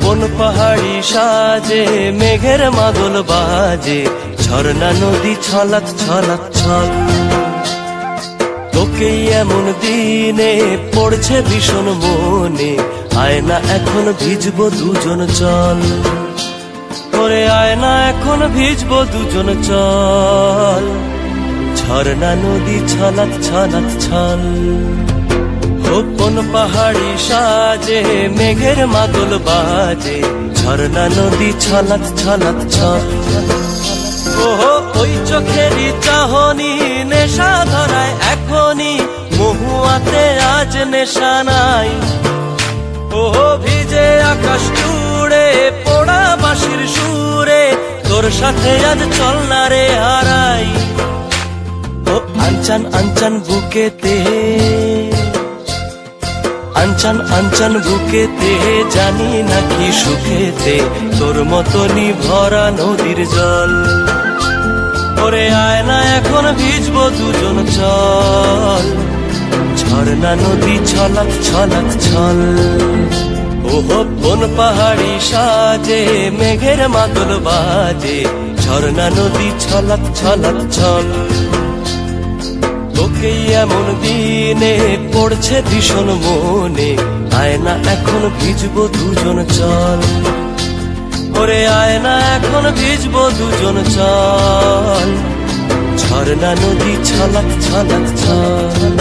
কোন পাহাড়ি সাজে মেঘের মাদল বাজে, ঝর্ণা নদী ছলাৎ ছলাৎ ছল। তোকেই এমন দিনে পড়ছে ভীষণ মনে, আয় না এখন ভিজবো দুজন চল। ওরে আয় না এখন ভিজবো দুজন চল, ঝর্ণা নদী ছলাৎ ছলাৎ ছল। কোন পাহাড়ি সাজে মেঘের মাদল বাজে, ঝর্ণা নদী ছলাৎ ছলাৎ ছল। ওহো ওই চোখেরই চাহনি নেশা ধরায় এখনই, মহুয়াতে আজ নেশা নাই। ওহো ভিজে আকাশ জুড়ে পোড়া বাঁশির সুরে, তোর সাথে আজ চল না রে হারাই। ও আনচান আনচান বুকেতে, আনচান আনচান বুকেতে, জানি নাকি সুখেতে তোর মতনই ভরা নদীর জল। ওরে আয় না এখন ভিজবো দুজন চল, ঝর্ণা নদী ছলাৎ ছলাৎ ছল। ওহো কোন পাহাড়ি সাজে মেঘের মাদল বাজে, ঝর্ণা নদী ছলাৎ ছলাৎ ছল। তোকেই এমন দিনে পড়ছে ভীষণ মনে, আয় না এখন ভিজবো দুজন চল। ওরে আয় না এখন ভিজবো দুজন চল, ঝর্ণা নদী ছলাৎ ছলাৎ ছল।